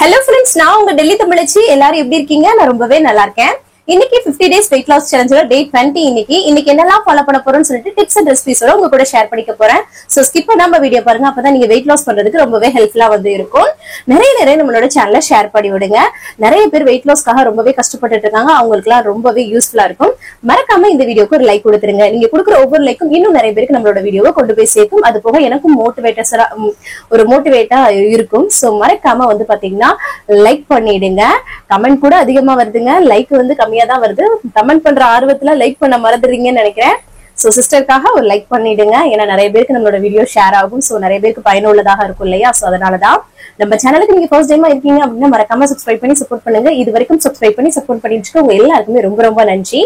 Hello friends, நான் உங்க டெல்லி தமிழச்சி. எல்லாரும் எப்படி இருக்கீங்க? நான் ரொம்பவே நல்லா இருக்கேன். இன்னைக்கு 50 days weight loss challenge day 20 இன்னைக்கு என்னெல்லாம் ஃபாலோ பண்ண போறோம்னு சொல்லிட்டு டிப்ஸ் அண்ட் ரெசிபிஸோட உங்க கூட ஷேர் பண்ணிக்க போறேன். சோ ஸ்கிப் பண்ணாம வீடியோ பாருங்க, அப்பதான் நீங்க weight loss பண்றதுக்கு ரொம்பவே ஹெல்ப்ஃபுல்லா இருக்கும். நிறைய நம்மளோட சேனலை ஷேர் பண்ணி விடுங்க. நிறைய பேர் weight lossக்காக ரொம்பவே கஷ்டப்பட்டுட்டு இருக்காங்க. அவங்களுக்குலாம் ரொம்பவே யூஸ்ஃபுல்லா இருக்கும். மறக்காம இந்த வீடியோக்கு ஒரு லைக் கொடுத்துருங்க. நீங்க கொடுக்குற ஒவ்வொரு லைக்கும் இன்னும் நிறைய பேருக்கு நம்மளோட வீடியோவை கொண்டு போய் சேர்க்கும். அது போக எனக்கும் மோட்டிவேட்டா இருக்கும். சோ மறக்காம பாத்தீங்கன்னா லைக் பண்ணிடுங்க. கமெண்ட் கூட அதிகமா வருதுங்க, லைக் கம்மியா தான் வருது. கமெண்ட் பண்ற ஆர்வத்துல லைக் பண்ண மறந்துடுறீங்கன்னு நினைக்கிறேன். சோ சிஸ்டருக்காக ஒரு லைக் பண்ணிடுங்க. ஏன்னா நிறைய பேருக்கு நம்மளோட வீடியோ ஷேர் ஆகும். சோ நிறைய பேருக்கு பயனுள்ளதாக இருக்கும் இல்லையா? சோ அதனாலதான் நம்ம சேனலுக்கு நீங்க ஃபர்ஸ்ட் டைமா இருக்கீங்க அப்படின்னா மறக்காம சப்ஸ்கிரைப் பண்ணி சப்போர்ட் பண்ணுங்க. இது வரைக்கும் சப்ஸ்கிரைப் பண்ணி சப்போர்ட் பண்ணிட்டு உங்க எல்லாருக்குமே ரொம்ப ரொம்ப நன்றி.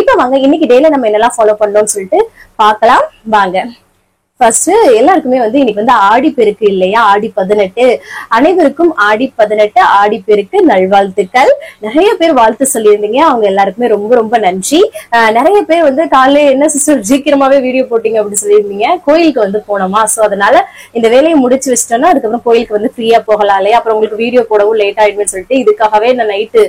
இப்ப வாங்க இன்னைக்கு டேல நம்ம என்னெல்லாம் ஃபாலோ பண்ணோம்னு சொல்லிட்டு பார்க்கலாம் வாங்க. ஃபர்ஸ்ட் எல்லாருக்குமே இன்னைக்கு ஆடி பெருக்கு இல்லையா? ஆடி 18. அனைவருக்கும் ஆடி 18 ஆடி பெருக்கு நல்வாழ்த்துக்கள். நிறைய பேர் வாழ்த்து சொல்லியிருந்தீங்க, அவங்க எல்லாருக்குமே ரொம்ப ரொம்ப நன்றி. நிறைய பேர் காலையில என்ன சிஸ்டர் சீக்கிரமாவே வீடியோ போட்டீங்க அப்படின்னு சொல்லியிருந்தீங்க. கோயிலுக்கு போனோமா, சோ அதனால இந்த வேலையை முடிச்சு வச்சிட்டோம்னா அதுக்கப்புறம் கோயிலுக்கு ஃப்ரீயா போகலாம் இல்லையா? அப்புறம் உங்களுக்கு வீடியோ போடவும் லேட் ஆயிடுன்னு சொல்லிட்டு இதுக்காகவே நான் நைட்டு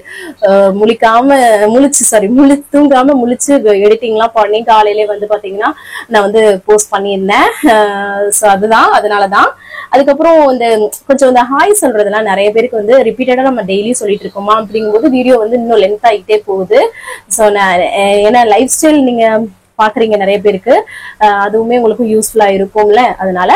தூங்காம முழிச்சு எடிட்டிங் எல்லாம் பண்ணி காலையிலே பாத்தீங்கன்னா நான் போஸ்ட் பண்ணியிருந்தேன். அதனாலதான் அதுக்கப்புறம் கொஞ்சம் ஹாய் சொல்றதுலாம் நிறைய பேருக்கு ரிப்பீட்டடா நம்ம டெய்லி சொல்லிட்டு இருக்கோமா, அப்படிங்கும்போது வீடியோ இன்னும் லென்த் ஆகிட்டே போகுது. சோ ஏன்னா லைஃப் ஸ்டைல் நீங்க பாக்குறீங்க நிறைய பேருக்கு, அதுவுமே உங்களுக்கு யூஸ்ஃபுல்லா இருக்கும்ல. அதனால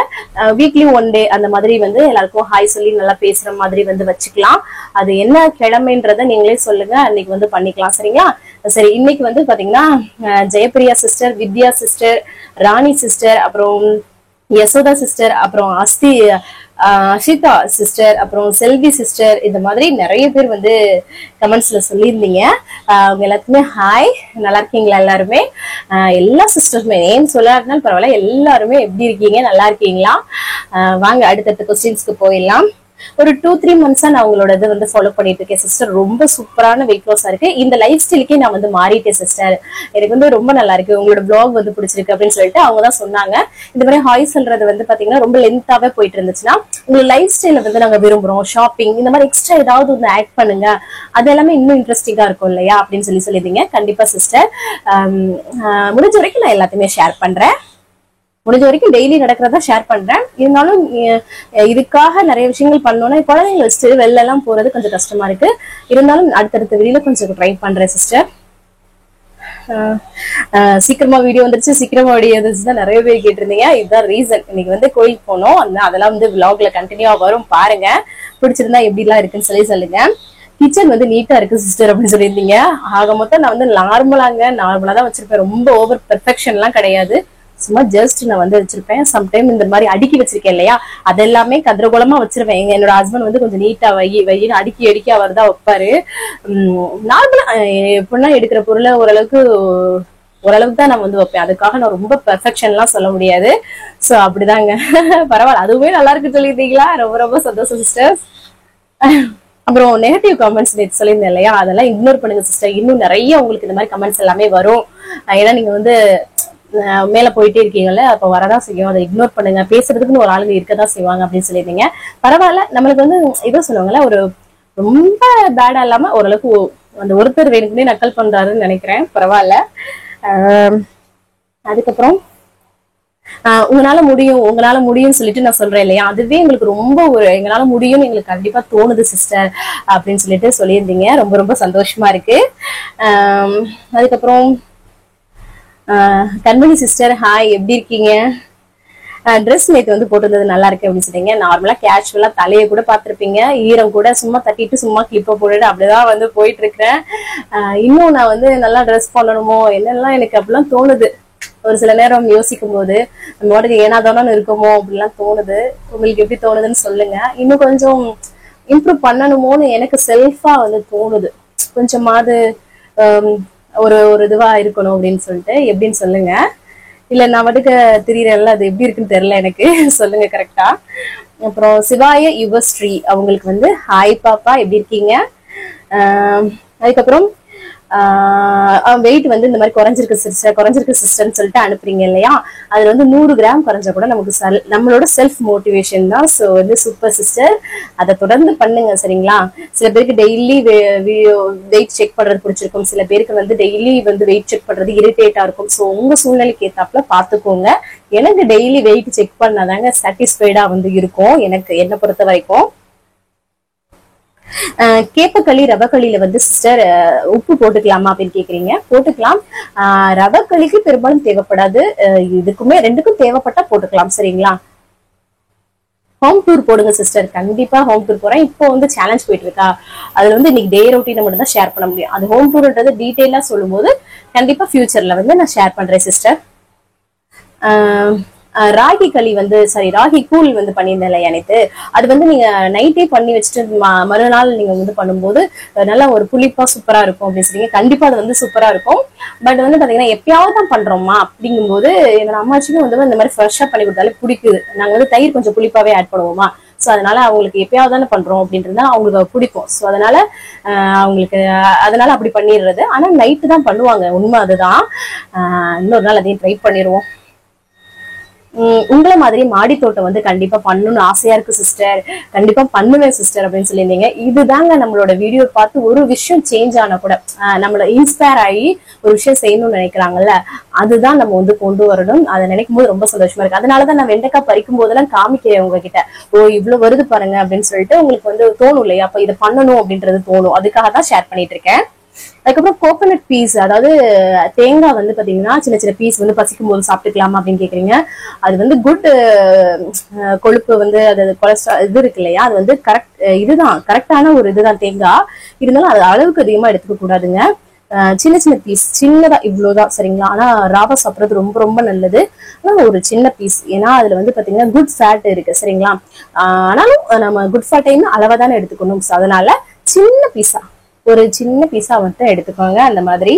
வீக்லி 1 day அந்த மாதிரி எல்லாருக்கும் ஹாய் சொல்லி நல்லா பேசுற மாதிரி வச்சுக்கலாம். அது என்ன கிழமைன்றத நீங்களே சொல்லுங்க, அன்னைக்கு பண்ணிக்கலாம். சரிங்களா? சரி, இன்னைக்கு பாத்தீங்கன்னா ஜெயப்பிரியா சிஸ்டர், வித்யா சிஸ்டர், ராணி சிஸ்டர், அப்புறம் யசோதா சிஸ்டர், அப்புறம் அஷிதா சிஸ்டர், அப்புறம் செல்வி சிஸ்டர், இந்த மாதிரி நிறைய பேர் கமெண்ட்ஸ்ல சொல்லியிருந்தீங்க. அவங்க எல்லாத்துக்குமே ஹாய். நல்லா இருக்கீங்களா எல்லாருமே? எல்லா சிஸ்டர்ஸுமே நேம் சொல்லாட்டினாலும் பரவாயில்ல, எல்லாருமே எப்படி இருக்கீங்க? நல்லா இருக்கீங்களா? வாங்க அடுத்தடுத்த கொஸ்டின்ஸ்க்கு போயிடலாம். ஒரு 2-3 months நான் உங்களோட இது ஃபாலோ பண்ணிட்டு இருக்கேன் சிஸ்டர். ரொம்ப சூப்பரான வெயிட் லாஸா இருக்கு. இந்த லைஃப் ஸ்டைலுக்கே நான் மாறிட்டேன் சிஸ்டர். எனக்கு ரொம்ப நல்லா இருக்கு, உங்களோட பிளாக் பிடிச்சிருக்கு அப்படின்னு சொல்லிட்டு அவங்க தான் சொன்னாங்க. இந்த மாதிரி ஹாய் சொல்றது பாத்தீங்கன்னா ரொம்ப லென்த்தாவே போயிட்டு இருந்துச்சுன்னா உங்க லைஃப் ஸ்டைல நாங்க விரும்புறோம், ஷாப்பிங் இந்த மாதிரி எக்ஸ்ட்ரா ஏதாவது ஆட் பண்ணுங்க, அது எல்லாமே இன்னும் இன்ட்ரெஸ்டிங்கா இருக்கும் இல்லையா அப்படின்னு சொல்லியிருந்தீங்க. கண்டிப்பா சிஸ்டர், முடிஞ்ச வரைக்கும் நான் எல்லாத்தையுமே ஷேர் பண்றேன். முடிஞ்ச வரைக்கும் டெய்லி நடக்கிறதா ஷேர் பண்றேன். இருந்தாலும் இதுக்காக நிறைய விஷயங்கள் பண்ணோம்னா குழந்தைங்களை வச்சுட்டு வெளில எல்லாம் போறது கொஞ்சம் கஷ்டமா இருக்கு. இருந்தாலும் அடுத்தடுத்த வீடியோல கொஞ்சம் ட்ரை பண்றேன் சிஸ்டர். சீக்கிரமா வீடியோ வந்துருச்சு, சீக்கிரமா வீடியோ வந்துருச்சுதான் நிறைய பேர் கேட்டிருந்தீங்க. இதுதான் ரீசன். இன்னைக்கு கோயிலுக்கு போனோம், அதெல்லாம் விளாக்ல கண்டினியூவா வரும் பாருங்க. பிடிச்சிருந்தா எப்படி எல்லாம் இருக்குன்னு சொல்லுங்க. கிச்சன் நீட்டா இருக்கு சிஸ்டர் அப்படின்னு சொல்லியிருந்தீங்க. ஆக மொத்தம் நான் நார்மலா தான் வச்சிருப்பேன். ரொம்ப ஓவர் பெர்ஃபெக்ஷன் எல்லாம் கிடையாது, சும்மா ஜஸ்ட் நான் வச்சிருப்பேன். சம்டைம் இந்த மாதிரி அடுக்கி வச்சிருக்கேன் இல்லையா, அதெல்லாமே கதிரகோலமா வச்சிருவேன். என்னோட ஹஸ்பண்ட் கொஞ்சம் நீட்டா வையின்னு அடுக்கி அவர் தான் வைப்பாரு. நார்மலா எப்படின்னா எடுக்கிற பொருளை ஓரளவுக்கு தான் நான் வைப்பேன். அதுக்காக நான் ரொம்ப பெர்ஃபெக்ஷன் எல்லாம் சொல்ல முடியாது. சோ அப்படிதாங்க. பரவாயில்ல, அதுவுமே நல்லா இருக்கு சொல்லியிருந்தீங்களா? ரொம்ப ரொம்ப சந்தோஷம் சிஸ்டர். அப்புறம் நெகட்டிவ் கமெண்ட்ஸ் நேற்று சொல்லியிருந்தேன் இல்லையா, அதெல்லாம் இக்னோர் பண்ணுங்க சிஸ்டர். இன்னும் நிறைய உங்களுக்கு இந்த மாதிரி கமெண்ட்ஸ் எல்லாமே வரும். ஏன்னா நீங்க மேல போயிட்டே இருக்கீங்கல்ல, அப்ப வரதான் செய்யும். அதை இக்னோர் பண்ணுங்க. பேசுறதுக்குன்னு ஒரு ஆளுங்க இருக்கதான் செய்வாங்க அப்படின்னு சொல்லியிருந்தீங்க. பரவாயில்ல, நம்மளுக்கு இதோ சொல்லுவாங்கல்ல, ஒரு ரொம்ப பேடா இல்லாம ஓரளவுக்கு அந்த ஒருத்தர் வேணுக்குன்னே நக்கல் பண்றாருன்னு நினைக்கிறேன். பரவாயில்ல. அதுக்கப்புறம் உங்களால முடியும் சொல்லிட்டு நான் சொல்றேன் இல்லையா, அதுவே எங்களுக்கு ரொம்ப எங்களால முடியும்னு எங்களுக்கு கண்டிப்பா தோணுது சிஸ்டர் அப்படின்னு சொல்லியிருந்தீங்க. ரொம்ப ரொம்ப சந்தோஷமா இருக்கு. அதுக்கப்புறம் கண்மணி சிஸ்டர் ஹாய், எப்படி இருக்கீங்க? ட்ரெஸ் நேற்று போட்டிருந்தது நல்லா இருக்கு அப்படின்னு சொன்னீங்க. நார்மலா கேஷுவலா தலையை கூட பார்த்திருப்பீங்க, ஈரம் கூட சும்மா தட்டிட்டு சும்மா கிளிப்ப போட்டுட்டு அப்படிதான் போயிட்டு இருக்கிறேன். இன்னும் நான் நல்லா ட்ரெஸ் பண்ணணுமோ என்னெல்லாம் எனக்கு அப்படிலாம் தோணுது. ஒரு சில நேரம் யோசிக்கும் போது நம்ம வாட்டுக்கு ஏனாதானு இருக்குமோ அப்படிலாம் தோணுது. உங்களுக்கு எப்படி தோணுதுன்னு சொல்லுங்க. இன்னும் கொஞ்சம் இம்ப்ரூவ் பண்ணணுமோன்னு எனக்கு செல்ஃபா தோணுது. கொஞ்சமாவது ஒரு இதுவா இருக்கணும் அப்படின்னு சொல்லிட்டு. எப்படின்னு சொல்லுங்க. இல்ல நான் வாட்டுக்கு தெரியறேன்ல, அது எப்படி இருக்குன்னு தெரியல எனக்கு. சொல்லுங்க கரெக்டா. அப்புறம் சிவாய யுவஸ்ரீ அவங்களுக்கு ஹாய் பாப்பா, எப்படி இருக்கீங்க? அதுக்கப்புறம் வெயிட் வந்து இந்த மாதிரி குறைஞ்சிருக்கு சிஸ்டர்னு சொல்லிட்டு அனுப்புறீங்க இல்லையா, அதுல வந்து 100 கிராம் குறைஞ்சா கூட நமக்கு நம்மளோட செல்ஃப் மோட்டிவேஷன் தான். ஸோ வந்து சூப்பர் சிஸ்டர், அதை தொடர்ந்து பண்ணுங்க சரிங்களா. சில பேருக்கு டெய்லி வெயிட் செக் பண்றது பிடிச்சிருக்கும், சில பேருக்கு வந்து டெய்லி வந்து வெயிட் செக் பண்றது இரிட்டேட்டா இருக்கும். ஸோ உங்க சூழ்நிலைக்கு ஏத்தாப்புல பாத்துக்கோங்க. எனக்கு டெய்லி வெயிட் செக் பண்ணாதாங்க சாட்டிஸ்ஃபைடா வந்து இருக்கும் என்ன பொறுத்த வரைக்கும். கேப்பக்களி ரவக்களியில வந்து சிஸ்டர் உப்பு போட்டுக்கலாமா அப்படின்னு கேக்குறீங்க. போட்டுக்கலாம். ரவக்களிக்கு பெரும்பாலும் தேவைப்படாது, இதுக்குமே ரெண்டுக்கும் தேவைப்பட்டா போட்டுக்கலாம் சரிங்களா. ஹோம் டூர் போடுங்க சிஸ்டர், கண்டிப்பா ஹோம் டூர் போறேன். இப்போ வந்து சேலஞ்ச் போயிட்டு இருக்கா, அதுல வந்து இன்னைக்கு டே ரொட்டீனை மட்டும் தான் ஷேர் பண்ண முடியும். அது ஹோம் டூர்ன்றது டீட்டெயிலா சொல்லும் போது கண்டிப்பா ஃபியூச்சர்ல வந்து நான் ஷேர் பண்றேன் சிஸ்டர். ராகி களி வந்து ராகி கூழ் வந்து பண்ணியிருந்தேன் அனைத்து, அது வந்து நீங்க நைட்டே பண்ணி வச்சுட்டு மறுநாள் நீங்க வந்து பண்ணும்போது நல்லா ஒரு புளிப்பா சூப்பரா இருக்கும் அப்படின்னு சொல்லிங்க. கண்டிப்பா அது வந்து சூப்பரா இருக்கும். பட் வந்து பாத்தீங்கன்னா எப்பயாவது தான் பண்றோமா அப்படிங்கும்போது என்னோட அம்மாச்சிக்கும் வந்து இந்த மாதிரி ஃப்ரெஷ்ஷா பண்ணி கொடுத்தாலே பிடிக்குது. நாங்க வந்து தயிர் கொஞ்சம் புளிப்பாவே ஆட் பண்ணுவோமா, ஸோ அதனால அவங்களுக்கு எப்பயாவது தானே பண்றோம் அப்படின்றத அவங்களுக்கு பிடிக்கும். ஸோ அதனால அதனால அப்படி பண்ணிடுறது. ஆனா நைட்டு தான் பண்ணுவாங்க, உண்மை அதுதான். இன்னொரு நாள் அதையும் ட்ரை பண்ணிடுவோம். உங்களை மாதிரி மாடி தோட்டம் வந்து கண்டிப்பா பண்ணணும்னு ஆசையா இருக்கு சிஸ்டர், கண்டிப்பா பண்ணுவேன் சிஸ்டர் அப்படின்னு சொல்லியிருந்தீங்க. இதுதாங்க நம்மளோட வீடியோ பார்த்து ஒரு விஷயம் சேஞ்ச் ஆனா கூட நம்மள இன்ஸ்பயர் ஆகி ஒரு விஷயம் செய்யணும்னு நினைக்கிறாங்கல்ல, அதுதான் நம்ம வந்து கொண்டு வரணும். அதை நினைக்கும் போது ரொம்ப சந்தோஷமா இருக்கு. அதனாலதான் நான் வெண்டைக்காய் பறிக்கும் போதெல்லாம் காமிக்கிறேன் உங்ககிட்ட, ஓ இவ்வளவு வருது பாருங்க அப்படின்னு சொல்லிட்டு உங்களுக்கு வந்து தோணும் இல்லையா, அப்ப இதை பண்ணணும் அப்படின்றது தோணும். அதுக்காக தான் ஷேர் பண்ணிட்டு இருக்கேன். அதுக்கப்புறம் கோகோனட் பீஸ், அதாவது தேங்காய் வந்து பாத்தீங்கன்னா சின்ன சின்ன பீஸ் வந்து பசிக்கும் போது சாப்பிட்டுக்கலாமா அப்படின்னு கேக்குறீங்க. அது வந்து குட் கொழுப்பு வந்து அது கொலஸ்ட்ரால் இது இருக்கு இல்லையா, அது வந்து இதுதான் கரெக்டான ஒரு இதுதான் தேங்காய். இருந்தாலும் அது அளவுக்கு அதிகமா எடுத்துக்க கூடாதுங்க. சின்ன சின்ன பீஸ், சின்னதா இவ்வளவுதான் சரிங்களா. ஆனா ராவா சாப்பிட்றது ரொம்ப ரொம்ப நல்லது. ஆனா ஒரு சின்ன பீஸ், ஏன்னா அதுல வந்து பாத்தீங்கன்னா குட் ஃபேட் இருக்கு சரிங்களா. ஆனாலும் நம்ம குட் ஃபேட்டையும் அளவா தானே எடுத்துக்கணும். அதனால ஒரு சின்ன பீஸா மட்டும் எடுத்துக்கோங்க. அந்த மாதிரி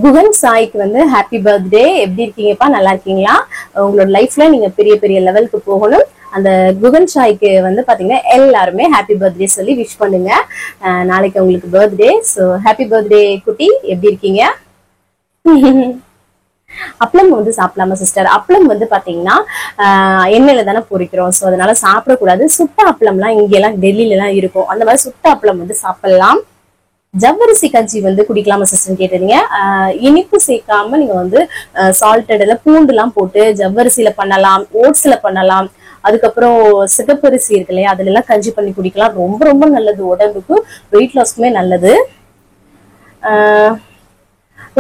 குகன் சாய்க்கு வந்து ஹாப்பி பர்த்டே, எப்படி இருக்கீங்கப்பா, நல்லா இருக்கீங்களா? உங்களோட லைஃப்ல நீங்க பெரிய பெரிய லெவலுக்கு போகணும். அந்த குகன் சாய்க்கு வந்து பாத்தீங்கன்னா எல்லாருமே ஹாப்பி பர்த்டே சொல்லி விஷ் பண்ணுங்க. நாளைக்கு உங்களுக்கு பர்த்டே. ஸோ ஹாப்பி பர்த்டே குட்டி, எப்படி இருக்கீங்க? அப்பளம் வந்து சாப்பிடலாமா சிஸ்டர்? அப்பளம் வந்து பாத்தீங்கன்னா எண்ணெயில தானே பொரிக்கிறோம், ஸோ அதனால சாப்பிடக்கூடாது. சுட்ட அப்பளம்லாம் இங்க எல்லாம் டெல்லியில எல்லாம் இருக்கும், அந்த மாதிரி சுட்ட அப்பளம் வந்து சாப்பிடலாம். ஜவ்வரிசி கஞ்சி வந்து குடிக்கலாமா சிஸ்டர் கேட்டீங்க. இனிப்பு சேர்க்காம நீங்க வந்து சால்டட்ல பூண்டு எல்லாம் போட்டு ஜவ்வரிசியில பண்ணலாம், ஓட்ஸ்ல பண்ணலாம். அதுக்கப்புறம் சிகப்பரிசி இருக்கு இல்லையா, அதுல எல்லாம் கஞ்சி பண்ணி குடிக்கலாம். ரொம்ப ரொம்ப நல்லது உடம்புக்கு, வெயிட் லாஸ்க்குமே நல்லது.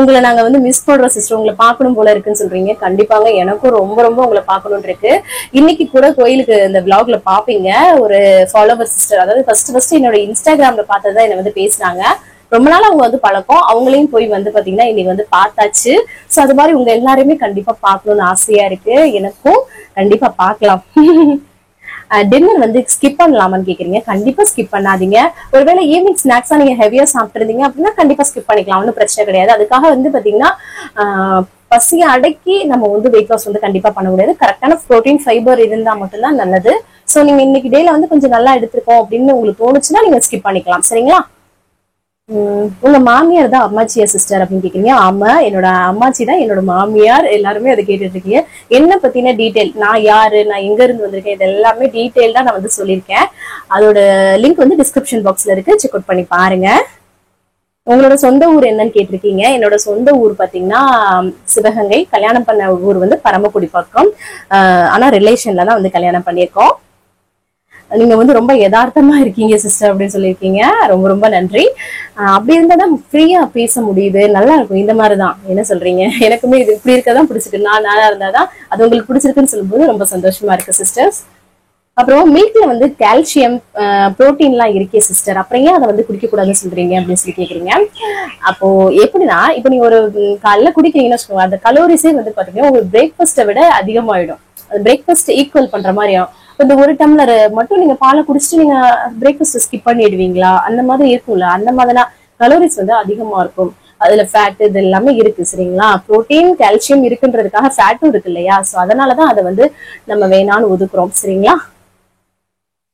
உங்களை நாங்க வந்து மிஸ் பண்றோம் சிஸ்டர், உங்களை பார்க்கணும் போல இருக்குன்னு சொல்றீங்க. கண்டிப்பாங்க, எனக்கும் ரொம்ப ரொம்ப உங்களை பார்க்கணும்னு இருக்கு. இன்னைக்கு கூட கோயிலுக்கு இந்த விளாக்ல பாப்பீங்க ஒரு ஃபாலோவர் சிஸ்டர், அதாவது ஃபர்ஸ்ட் என்னோட இன்ஸ்டாகிராம்ல பார்த்ததுதான் என்ன வந்து பேசினாங்க. ரொம்ப நாள் அவங்க வந்து பழக்கம், அவங்களையும் போய் வந்து பாத்தீங்கன்னா இன்னைக்கு வந்து பார்த்தாச்சு. ஸோ அது மாதிரி உங்க எல்லாருமே கண்டிப்பா பார்க்கணும்னு ஆசையா இருக்கு எனக்கும். கண்டிப்பா பார்க்கலாம். டின்னர் வந்து ஸ்கிப் பண்ணலாமான்னு கேக்குறீங்க. கண்டிப்பா ஸ்கிப் பண்ணாதீங்க. ஒருவேளை ஈவினிங் ஸ்நாக்ஸா நீங்க ஹெவியா சாப்பிட்டுருந்தீங்க அப்படின்னா கண்டிப்பா ஸ்கிப் பண்ணிக்கலாம், ஒன்றும் பிரச்சனை கிடையாது. அதுக்காக வந்து பாத்தீங்கன்னா பசியை அடக்கி நம்ம வந்து வெயிட் லாஸ் வந்து கண்டிப்பா பண்ண முடியாது. கரெக்டான ப்ரோட்டீன் ஃபைபர் இருந்தா மட்டும்தான் நல்லது. சோ நீங்க இன்னைக்கு டேல வந்து கொஞ்சம் நல்லா எடுத்திருக்கோம் அப்படின்னு உங்களுக்கு தோணுச்சுன்னா நீங்க ஸ்கிப் பண்ணிக்கலாம் சரிங்களா. உங்க மாமியார் தான் அம்மாச்சியா சிஸ்டர் அப்படின்னு கேக்குறீங்க. ஆமா, என்னோட அம்மாச்சி தான் என்னோட மாமியார். எல்லாருமே அதை கேட்டுட்டு இருக்கீங்க. என்ன பத்தின டீடைல், நான் யாரு, நான் எங்க இருந்து வந்திருக்கேன், இது எல்லாமே டீடைல் தான் நான் வந்து சொல்லியிருக்கேன். அதோட லிங்க் வந்து டிஸ்கிரிப்ஷன் பாக்ஸ்ல இருக்கு, செக் அவுட் பண்ணி பாருங்க. உங்களோட சொந்த ஊர் என்னன்னு கேட்டிருக்கீங்க. என்னோட சொந்த ஊர் பாத்தீங்கன்னா சிவகங்கை. கல்யாணம் பண்ண ஊர் வந்து பரமக்குடி பக்கம். ஆனா ரிலேஷன்ல தான் வந்து கல்யாணம் பண்ணியிருக்கோம். நீங்க வந்து ரொம்ப யதார்த்தமா இருக்கீங்க சிஸ்டர் அப்படின்னு சொல்லியிருக்கீங்க. ரொம்ப ரொம்ப நன்றி. அப்படி இருந்தாதான் ஃப்ரீயா பேச முடியுது, நல்லா இருக்கும். இந்த மாதிரிதான் என்ன சொல்றீங்க, எனக்குமே இது இப்படி இருக்கதான் பிடிச்சிருக்கு. நானா இருந்தாதான் அது உங்களுக்கு பிடிச்சிருக்குன்னு சொல்லும்போது ரொம்ப சந்தோஷமா இருக்கு சிஸ்டர்ஸ். அப்புறம் மில்க்ல வந்து கால்சியம் புரோட்டீன் எல்லாம் இருக்கே சிஸ்டர், அப்புறம் ஏன் அதை வந்து குடிக்க கூடாதுன்னு சொல்றீங்க அப்படின்னு சொல்லி கேக்குறீங்க. அப்போ எப்படின்னா, இப்ப நீங்க ஒரு காலைல குடிக்கிறீங்கன்னு வச்சுக்கோங்க, அந்த கலோரிஸே வந்து பாத்தீங்கன்னா உங்களுக்கு பிரேக்ஃபாஸ்ட்டை விட அதிகமாயிடும். பிரேக்ஃபாஸ்ட் ஈக்குவல் பண்ற மாதிரி ஆகும். இந்த ஒரு டம்ளர் மட்டும் நீங்க பாலை குடிச்சிட்டு நீங்க பிரேக்ஃபாஸ்ட் ஸ்கிப் பண்ணிடுவீங்களா, அந்த மாதிரி இருக்கும்ல. அந்த மாதிரினா கலோரிஸ் வந்து அதிகமா இருக்கும். அதுல ஃபேட் இது எல்லாமே இருக்கு சரிங்களா. புரோட்டீன் கால்சியம் இருக்குன்றதுக்காக ஃபேட்டும் இருக்கு இல்லையா. சோ அதனாலதான் அதை வந்து நம்ம வேணான்னு ஒதுக்குறோம் சரிங்களா.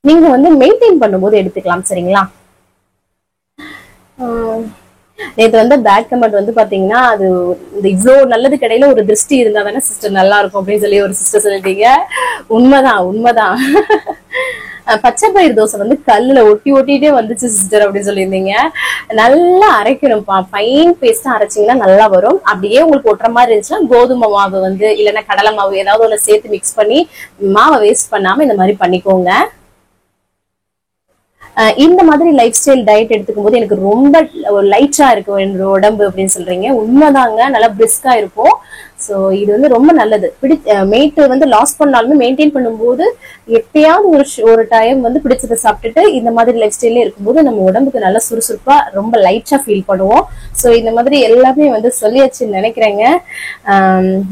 நீங்க வந்து மெயின்டைன் பண்ணும்போது எடுத்துக்கலாம் சரிங்களா. நேத்து வந்து பேட் கமெண்ட் வந்து பாத்தீங்கன்னா அது இந்த இவ்வளவு நல்லது கடையில ஒரு திருஷ்டி இருந்தா தானே சிஸ்டர் நல்லா இருக்கும் அப்படின்னு சொல்லி ஒரு சிஸ்டர் சொல்லிட்டீங்க. உண்மைதான் உண்மைதான். பச்சை பயிர் தோசை வந்து கல்லுல ஒட்டி ஒட்டிட்டே வந்துச்சு சிஸ்டர் அப்படின்னு சொல்லியிருந்தீங்க. நல்லா அரைக்கணும்ப்பா, ஃபைன் பேஸ்டா அரைச்சிங்கன்னா நல்லா வரும். அப்படியே உங்களுக்கு ஒட்டுற மாதிரி இருந்துச்சுன்னா கோதுமை மாவு வந்து இல்லைன்னா கடலை மாவு ஏதாவது ஒன்று சேர்த்து மிக்ஸ் பண்ணி மாவை வேஸ்ட் பண்ணாம இந்த மாதிரி பண்ணிக்கோங்க. இந்த மாதிரி லைஃப் ஸ்டைல் டயட் எடுத்துக்கும் போது எனக்கு ரொம்ப லைட்டா இருக்கும் என்னோட உடம்பு அப்படின்னு சொல்றீங்க. உண்மைதாங்க, நல்லா பிரிஸ்கா இருக்கும். ஸோ இது வந்து ரொம்ப நல்லது. வெயிட் வந்து லாஸ் பண்ணாலுமே மெயின்டைன் பண்ணும்போது எப்பயாவது ஒரு டைம் வந்து பிடிச்சதை சாப்பிட்டுட்டு இந்த மாதிரி லைஃப் ஸ்டைல்ல இருக்கும்போது நம்ம உடம்புக்கு நல்லா சுறுசுறுப்பா ரொம்ப லைட்டா ஃபீல் பண்ணுவோம். ஸோ இந்த மாதிரி எல்லாமே வந்து சொல்லியாச்சுன்னு நினைக்கிறேங்க.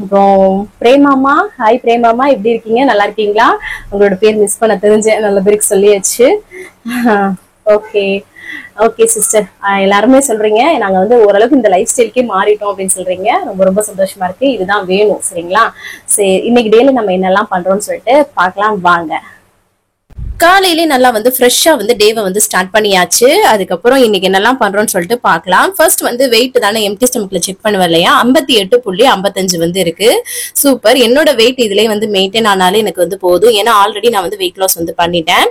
அப்புறம் பிரேமாமா, ஹாய் பிரேமாமா, எப்படி இருக்கீங்க? நல்லா இருக்கீங்களா? உங்களோட பேர் மிஸ் பண்ண தெரிஞ்சேன், நல்ல பேருக்கு சொல்லியாச்சு. ஓகே ஓகே சிஸ்டர், எல்லாருமே சொல்றீங்க நாங்க வந்து ஓரளவுக்கு இந்த லைஃப் ஸ்டைலுக்கே மாறிட்டோம் அப்படின்னு சொல்றீங்க. ரொம்ப ரொம்ப சந்தோஷமா இருக்கு. இதுதான் வேணும். சரிங்களா? சரி, இன்னைக்கு டேல நம்ம என்னெல்லாம் பண்றோம்னு சொல்லிட்டு பார்க்கலாம் வாங்க. காலையிலே நல்லா வந்து ஃப்ரெஷ்ஷா வந்து டேவை வந்து ஸ்டார்ட் பண்ணியாச்சு. அதுக்கப்புறம் இன்னைக்கு என்னெல்லாம் பண்றோம்னு சொல்லிட்டு பார்க்கலாம். ஃபர்ஸ்ட் வந்து வெயிட் தானே எம்டி ஸ்டமக்ல செக் பண்ணுவேன் இல்லையா, 58.55 வந்து இருக்கு. சூப்பர். என்னோட வெயிட் இதுலயே வந்து மெயின்டைன் ஆனாலே எனக்கு வந்து போதும். ஏன்னா ஆல்ரெடி நான் வந்து வெயிட் லாஸ் வந்து பண்ணிட்டேன்.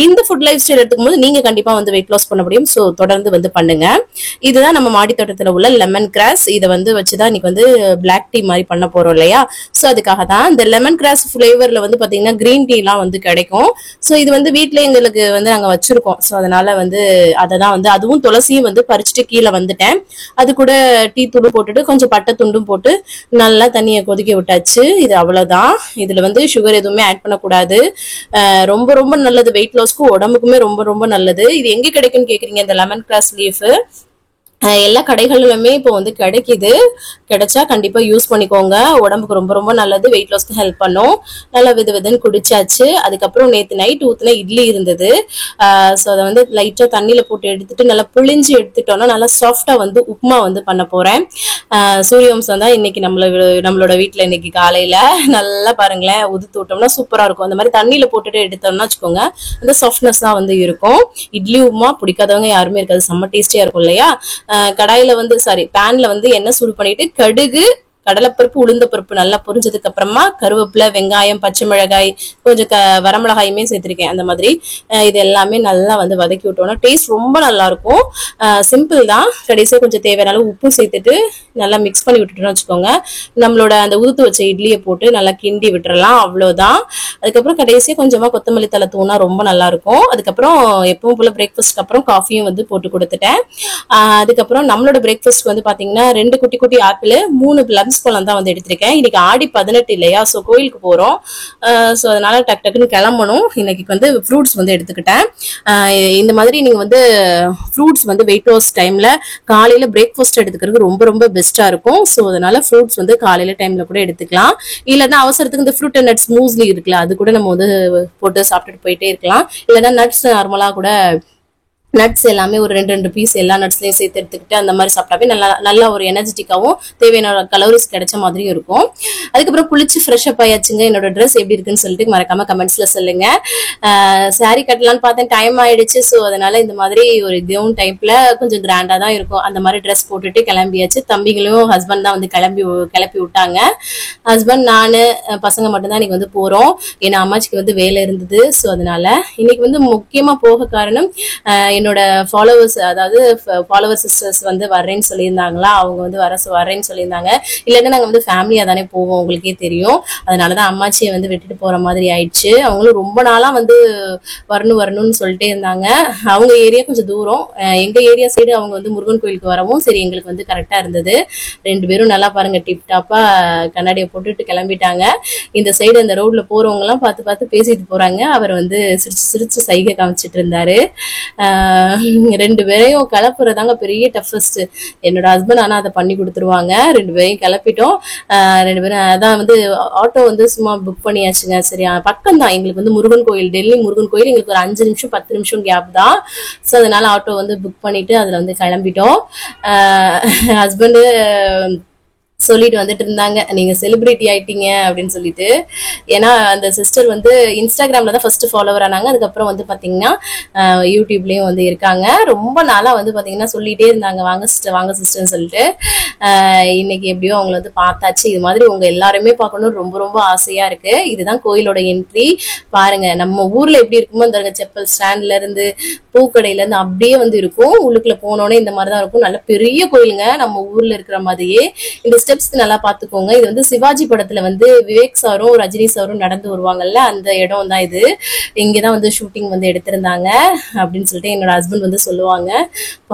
இந்த ஃபுட் லைஃப் ஸ்டைல் எடுத்துக்கும் போது நீங்க கண்டிப்பா வந்து வெயிட் லாஸ் பண்ண முடியும். ஸோ தொடர்ந்து வந்து பண்ணுங்க. இதுதான் நம்ம மாடி தோட்டத்துல உள்ள லெமன் கிராஸ். இதை வந்து வச்சுதான் இன்னைக்கு வந்து பிளாக் டீ மாதிரி பண்ண போறோம் இல்லையா. ஸோ அதுக்காக தான் இந்த லெமன் கிராஸ் ஃபிளேவர்ல வந்து பாத்தீங்கன்னா கிரீன் டீ எல்லாம் வந்து கிடைக்கும். ஸோ இது வந்து வீட்டுல எங்களுக்கு வந்து நாங்க வச்சிருக்கோம். ஸோ அதனால வந்து அததான் வந்து அதுவும் துளசியும் வந்து பறிச்சுட்டு கீழே வந்துட்டேன். அது கூட டீ தூள் போட்டுட்டு கொஞ்சம் பட்டை துண்டும் போட்டு நல்லா தண்ணியை கொதிக்க விட்டாச்சு. இது அவ்வளவுதான். இதுல வந்து சுகர் எதுவுமே ஆட் பண்ணக்கூடாது. ரொம்ப ரொம்ப நல்லது வெயிட் லாஸ்க்கு, உடம்புக்குமே ரொம்ப ரொம்ப நல்லது. இது எங்க கிடைக்குன்னு கேக்குறீங்க? இந்த லெமன் கிராஸ் லீஃப் எல்லா கடைகளிலுமே இப்போ வந்து கிடைக்குது. கிடைச்சா கண்டிப்பா யூஸ் பண்ணிக்கோங்க. உடம்புக்கு ரொம்ப ரொம்ப நல்லது. வெயிட் லாஸ்க்கு ஹெல்ப் பண்ணும். நல்லா விதுன்னு குடிச்சாச்சு. அதுக்கப்புறம் நேற்று நைட் ஊத்துன இட்லி இருந்தது. ஸோ அதை வந்து லைட்டா தண்ணியில போட்டு எடுத்துட்டு நல்லா புளிஞ்சு எடுத்துட்டோம்னா நல்லா சாஃப்டா வந்து உப்புமா வந்து பண்ண போறேன். சூரியவம்சம் தான் இன்னைக்கு நம்மளோட வீட்டுல இன்னைக்கு காலையில நல்லா பாருங்களேன் உதுத்து விட்டோம்னா சூப்பரா இருக்கும். அந்த மாதிரி தண்ணியில போட்டுட்டு எடுத்தோம்னா வச்சுக்கோங்க, அந்த சாஃப்ட்னஸ் தான் வந்து இருக்கும். இட்லி உப்புமா பிடிக்காதவங்க யாருமே இருக்காது. செம்ம டேஸ்டியா இருக்கும் இல்லையா. கடாயில வந்து பேன்ல வந்து எண்ணெய் சூடு பண்ணிட்டு கடுகு, கடலைப்பருப்பு, உளுந்த பருப்பு நல்லா பொரிஞ்சதுக்கு அப்புறமா கருவேப்பிலை, வெங்காயம், பச்சை மிளகாய், கொஞ்சம் வரமிளகாயுமே சேர்த்திருக்கேன். அந்த மாதிரி இது எல்லாமே நல்லா வந்து வதக்கி விட்டோம்னா டேஸ்ட் ரொம்ப நல்லா இருக்கும். சிம்பிள் தான். கடைசியா கொஞ்சம் தேவையான உப்பு சேர்த்துட்டு நல்லா மிக்ஸ் பண்ணி விட்டுட்டோம்னு வச்சுக்கோங்க, நம்மளோட அந்த உதுத்து வச்ச இட்லியை போட்டு நல்லா கிண்டி விட்டுறலாம். அவ்வளவுதான். அதுக்கப்புறம் கடைசியா கொஞ்சமா கொத்தமல்லி தலை தூணா ரொம்ப நல்லா இருக்கும். அதுக்கப்புறம் எப்பவும் போல பிரேக்ஃபாஸ்ட்க்கு அப்புறம் காஃபியும் வந்து போட்டு கொடுத்துட்டேன். அதுக்கப்புறம் நம்மளோட பிரேக்ஃபாஸ்ட் வந்து பாத்தீங்கன்னா 2 குட்டி குட்டி ஆப்பிள், 3 பிளம்ஸ் பழம் தான் வந்து எடுத்திருக்கேன். இன்னைக்கு ஆடி 18 இல்லையா. ஸோ கோயிலுக்கு போறோம். ஸோ அதனால டக்குன்னு கிளம்பணும். இன்னைக்கு வந்து ஃப்ரூட்ஸ் வந்து எடுத்துக்கிட்டேன். இந்த மாதிரி நீங்க வந்து ஃப்ரூட்ஸ் வந்து வெயிட் லாஸ் டைம்ல காலையில பிரேக்ஃபாஸ்ட் எடுத்துக்கிறது ரொம்ப ரொம்ப பெஸ்டா இருக்கும். ஸோ அதனால ஃப்ரூட்ஸ் வந்து காலையில டைம்ல கூட எடுத்துக்கலாம். இல்லைன்னா அவசரத்துக்கு இந்த ஃப்ரூட் அண்ட் நட்ஸ் மூஸ்லி இருக்குல்ல, அது கூட நம்ம வந்து போட்டு சாப்பிட்டுட்டு போயிட்டே இருக்கலாம். இல்லைன்னா நட்ஸ் நார்மலா கூட நட்ஸ் எல்லாமே ஒரு 2 பீஸ் எல்லா நட்ஸ்லயும் சேர்த்து எடுத்துக்கிட்டு அந்த மாதிரி சாப்பிட்டாவே நல்லா ஒரு எனர்ஜெட்டிக்காவும் தேவையான கலோரிஸ் கிடைச்ச மாதிரியும் இருக்கும். அதுக்கப்புறம் குளிச்சு ஃப்ரெஷ் அப் ஆயாச்சுங்க. என்னோட ட்ரெஸ் எப்படி இருக்குன்னு சொல்லிட்டு மறக்காம கமெண்ட்ஸ்ல சொல்லுங்க. சாரி கட்டலான்னு பார்த்தேன், டைம் ஆயிடுச்சு. ஸோ அதனால இந்த மாதிரி ஒரு கவுன் டைப்ல கொஞ்சம் கிராண்டா தான் இருக்கும். அந்த மாதிரி ட்ரெஸ் போட்டுட்டு கிளம்பியாச்சு. தம்பிகளும் ஹஸ்பண்ட் தான் வந்து கிளப்பி விட்டாங்க. ஹஸ்பண்ட், நானு, பசங்க மட்டும்தான் இன்னைக்கு வந்து போறோம். ஏன்னா அம்மாச்சிக்கு வந்து வேலை இருந்தது. ஸோ அதனால இன்னைக்கு வந்து முக்கியமா போக காரணம் என்னோட ஃபாலோவர்ஸ், அதாவது ஃபாலோவர் சிஸ்டர்ஸ் வந்து வர்றேன்னு சொல்லியிருந்தாங்களா. அவங்க வந்து வரேன்னு சொல்லியிருந்தாங்க. இல்லைன்னா நாங்க வந்து ஃபேமிலியா தானே போவோம், உங்களுக்கே தெரியும். அதனாலதான் அம்மாச்சியை வந்து விட்டுட்டு போற மாதிரி ஆயிடுச்சு. அவங்களும் ரொம்ப நாளா வந்து வரணும்னு சொல்லிட்டே இருந்தாங்க. அவங்க ஏரியா கொஞ்சம் தூரம், எங்க ஏரியா சைடு அவங்க வந்து முருகன் கோயிலுக்கு வரவும் சரி எங்களுக்கு வந்து கரெக்டா இருந்தது. 2 பேரும் நல்லா பாருங்க டிப் டாப்பா கண்ணாடியை போட்டுட்டு கிளம்பிட்டாங்க. இந்த சைடு அந்த ரோட்ல போறவங்க எல்லாம் பார்த்து பேசிட்டு போறாங்க. அவர் வந்து சிரிச்சு சைகை காமிச்சிட்டு இருந்தாரு. 2 பேரையும் கிளப்புறதாங்க பெரிய டஃபஸ்ட். என்னோட ஹஸ்பண்ட் ஆனா அதை பண்ணி கொடுத்துருவாங்க. 2 பேரையும் கிளப்பிட்டோம். 2 பேரும் அதான் வந்து ஆட்டோ வந்து சும்மா புக் பண்ணியாச்சுங்க. சரியா பக்கம் தான் எங்களுக்கு வந்து முருகன் கோயில், டெல்லி முருகன் கோயில் எங்களுக்கு ஒரு 5 நிமிஷம் 10 நிமிஷம் கேப் தான். ஸோ அதனால ஆட்டோ வந்து புக் பண்ணிட்டு அதுல வந்து கிளம்பிட்டோம். ஹஸ்பண்டு சொல்லிட்டு வந்துட்டு இருந்தாங்க, நீங்க செலிபிரிட்டி ஆயிட்டீங்க அப்படின்னு சொல்லிட்டு. ஏன்னா அந்த சிஸ்டர் வந்து இன்ஸ்டாகிராம்ல தான் ஃபர்ஸ்ட் ஃபாலோவர் ஆனாங்க. அதுக்கப்புறம் வந்து பாத்தீங்கன்னா யூடியூப்லயும் வந்து இருக்காங்க. ரொம்ப நாளா வந்து பாத்தீங்கன்னா சொல்லிட்டே இருந்தாங்க, வாங்க சிஸ்டர் வாங்க சிஸ்டர்னு சொல்லிட்டு. இன்னைக்கு எப்படியோ அவங்கள வந்து பார்த்தாச்சு. இது மாதிரி உங்க எல்லாருமே பார்க்கணும்னு ரொம்ப ரொம்ப ஆசையா இருக்கு. இதுதான் கோயிலோட என்ட்ரி. பாருங்க நம்ம ஊர்ல எப்படி இருக்குமோ இந்த செப்பல் ஸ்டாண்ட்ல இருந்து பூக்கடையில இருந்து அப்படியே வந்து இருக்கும். உள்ளுக்குள்ள போனோடனே இந்த மாதிரிதான் இருக்கும். நல்ல பெரிய கோயிலுங்க, நம்ம ஊர்ல இருக்கிற மாதிரியே. இந்த ஸ்டெப்ஸ் நல்லா பாத்துக்கோங்க. இது வந்து சிவாஜி படத்துல வந்து விவேக் சாரும் ரஜினி சாரும் நடந்து வருவாங்கல்ல, அந்த இடம் தான் இது. இங்கதான் வந்து ஷூட்டிங் வந்து எடுத்திருந்தாங்க அப்படின்னு சொல்லிட்டு என்னோட ஹஸ்பண்ட் வந்து சொல்லுவாங்க.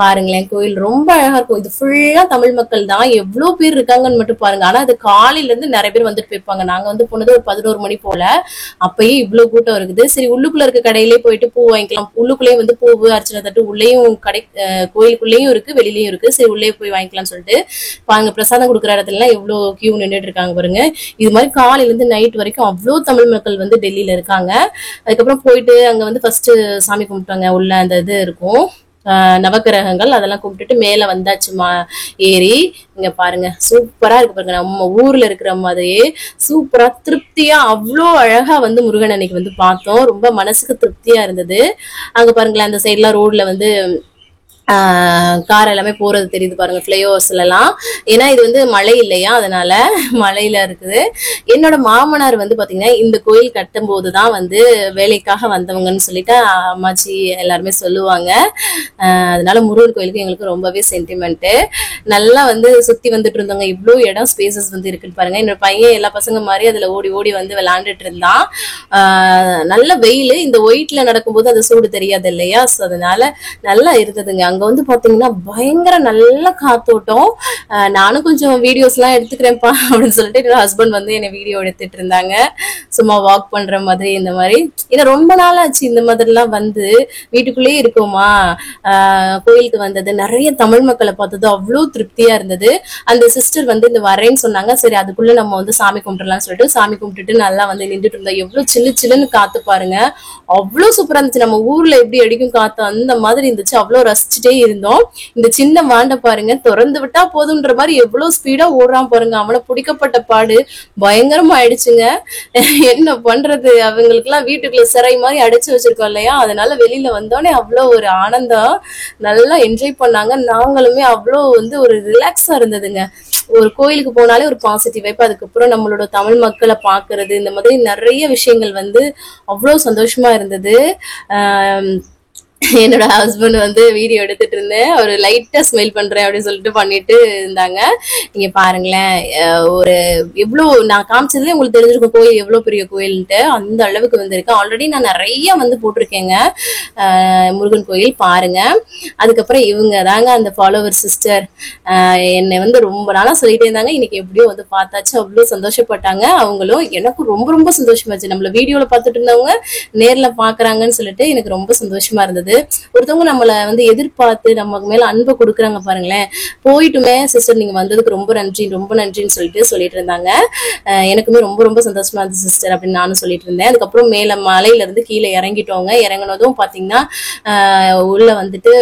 பாருங்களேன், கோயில் ரொம்ப அழகா இருக்கும். இது ஃபுல்லா தமிழ் மக்கள் தான். எவ்வளவு பேர் இருக்காங்கன்னு மட்டும் பாருங்க. ஆனா அது காலையில இருந்து நிறைய பேர் வந்துட்டு போயிருப்பாங்க. நாங்க வந்து போனது ஒரு 11 மணி போல. அப்பயே இவ்வளவு கூட்டம் இருக்குது. சரி, உள்ளுக்குள்ள இருக்க கடையிலே போயிட்டு பூ வாங்கிக்கலாம். உள்ளுக்குள்ளேயே வந்து பூவு அர்ச்சனை தட்டு உள்ளேயும் கடை, கோயிலுக்குள்ளேயும் இருக்கு வெளியிலயும் இருக்கு. சரி, உள்ளே போய் வாங்கிக்கலாம்னு சொல்லிட்டு பாருங்க. பிரசாதம் கொடுக்குற இடத்துல எல்லாம் எவ்வளவு கியூ நின்றுட்டு இருக்காங்க பாருங்க. இது மாதிரி காலையில இருந்து நைட் வரைக்கும் அவ்வளவு தமிழ் மக்கள் வந்து டெல்லியில இருக்காங்க. அதுக்கப்புறம் போயிட்டு அங்க வந்து ஃபர்ஸ்ட் சாமி கும்பிட்டாங்க. உள்ள அந்த இது இருக்கும், நவக்கிரகங்கள், அதெல்லாம் கும்பிட்டுட்டு மேல வந்தாச்சுமா ஏறி. இங்க பாருங்க சூப்பரா இருக்கு பாருங்க, நம்ம ஊர்ல இருக்கிற மாதிரியே சூப்பரா திருப்தியா அவ்வளோ அழகா வந்து முருகன் அன்னைக்கு வந்து பார்த்தோம். ரொம்ப மனசுக்கு திருப்தியா இருந்தது. அங்க பாருங்களேன், அந்த சைட்லாம் ரோட்ல வந்து கார் எல்லாமே போறது தெரியுது பாருங்க, பிளைஓவர்ஸ்ல எல்லாம். ஏன்னா இது வந்து மழை இல்லையா, அதனால மழையில இருக்குது. என்னோட மாமனார் வந்து பாத்தீங்கன்னா இந்த கோயில் கட்டும் போதுதான் வந்து வேலைக்காக வந்தவங்கன்னு சொல்லிட்டு அம்மாச்சி எல்லாருமே சொல்லுவாங்க. அதனால முருகன் கோயிலுக்கு எங்களுக்கு ரொம்பவே சென்டிமெண்ட். நல்லா வந்து சுத்தி வந்துட்டு இருந்தவங்க. இவ்வளவு இடம் ஸ்பேசஸ் வந்து இருக்குன்னு பாருங்க. என்னோட பையன் எல்லா பசங்க மாதிரி அதுல ஓடி ஓடி வந்து விளையாண்டுட்டு இருந்தான். நல்ல வெயில். இந்த ஒயிட்ல நடக்கும்போது அது சூடு தெரியாது இல்லையா, அதனால நல்லா இருந்ததுங்க. அங்க வந்து பாத்தீங்கன்னா பயங்கர நல்ல காத்தோட்டம். நானும் கொஞ்சம் வீடியோஸ் எல்லாம் எடுத்துக்கிறேன்ப்பா அப்படின்னு சொல்லிட்டு என்னோட ஹஸ்பண்ட் வந்து என்ன வீடியோ எடுத்துட்டு இருந்தாங்க. சும்மா வாக் பண்ற மாதிரி இந்த மாதிரி. ஏன்னா ரொம்ப நாள் ஆச்சு இந்த மாதிரி எல்லாம் வந்து. வீட்டுக்குள்ளேயே இருக்கோமா, கோயிலுக்கு வந்தது, நிறைய தமிழ் மக்களை பார்த்தது அவ்வளவு திருப்தியா இருந்தது. அந்த சிஸ்டர் வந்து இந்த வரேன்னு சொன்னாங்க. சரி, அதுக்குள்ள நம்ம வந்து சாமி கும்பிடலாம்னு சொல்லிட்டு சாமி கும்பிட்டுட்டு நல்லா வந்து நின்றுட்டு இருந்தோம். எவ்வளவு சில்லு சில்லுன்னு காத்து பாருங்க, அவ்வளவு சூப்பரா இருந்துச்சு. நம்ம ஊர்ல எப்படி அடிக்கும் காத்து அந்த மாதிரி இருந்துச்சு. அவ்வளவு ரசிச்சுட்டே இருந்தோம். இந்த சின்ன மாண்ட பாருங்க, திறந்து விட்டா போதுன்ற மாதிரி எவ்வளவு ஸ்பீடா ஓடுறான் பாருங்க. அவனை பிடிக்கப்பட்ட பாடு பயங்கரமா ஆயிடுச்சுங்க. என்ன பண்றது, அவங்களுக்கு எல்லாம் வீட்டுக்குள்ள சிறை மாதிரி அடைச்சு வச்சிருக்கோம் இல்லையா, அதனால வெளியில வந்தோடனே அவ்வளவு ஒரு ஆனந்தம், நல்லா என்ஜாய் பண்ணாங்க. நாங்களுமே அவ்வளவு வந்து ஒரு ரிலாக்ஸா இருந்ததுங்க. ஒரு கோயிலுக்கு போனாலே ஒரு பாசிட்டிவ் வைப். அதுக்கப்புறம் நம்மளோட தமிழ் மக்களை பாக்குறது, இந்த மாதிரி நிறைய விஷயங்கள் வந்து அவ்வளவு சந்தோஷமா இருந்தது. என்னோட ஹஸ்பண்ட் வந்து வீடியோ எடுத்துட்டு இருந்தேன். ஒரு லைட்டா ஸ்மைல் பண்றேன் அப்படின்னு சொல்லிட்டு பண்ணிட்டு இருந்தாங்க. நீங்க பாருங்களேன், ஒரு எவ்வளவு நான் காமிச்சதுல உங்களுக்கு தெரிஞ்சிருக்கும் கோயில் எவ்வளவு பெரிய கோயில்ட்டு. அந்த அளவுக்கு வந்திருக்கு. ஆல்ரெடி நான் நிறைய வந்து போட்டிருக்கேங்க முருகன் கோயில், பாருங்க. அதுக்கப்புறம் இவங்க தாங்க அந்த ஃபாலோவர் சிஸ்டர். என்னை வந்து ரொம்ப நாளா சொல்லிட்டே இருந்தாங்க. இன்னைக்கு எப்படியோ வந்து பார்த்தாச்சு. அவ்வளவு சந்தோஷப்பட்டாங்க அவங்களும். எனக்கும் ரொம்ப ரொம்ப சந்தோஷமாச்சு. நம்மள வீடியோல பார்த்துட்டு இருந்தவங்க நேர்ல பாக்குறாங்கன்னு சொல்லிட்டு எனக்கு ரொம்ப சந்தோஷமா இருந்தது. ஒருத்தவங்க நம்மள வந்து எதிர்பார்த்து நமக்கு மேல அன்பை கொடுக்குறாங்க பாருங்களேன். போயிட்டுமே சிஸ்டர் நீங்க வந்ததுக்கு ரொம்ப நன்றி ரொம்ப நன்றின்னு சொல்லிட்டு இருந்தாங்க. எனக்குமே ரொம்ப ரொம்ப சந்தோஷமா இருந்துச்சு சிஸ்டர் அப்படின்னு நானும் சொல்லிட்டு இருந்தேன். அதுக்கப்புறம் மேல மலையில இருந்து கீழே இறங்கிட்டோங்க. இறங்கினதும் பாத்தீங்கன்னா உள்ள வந்துட்டு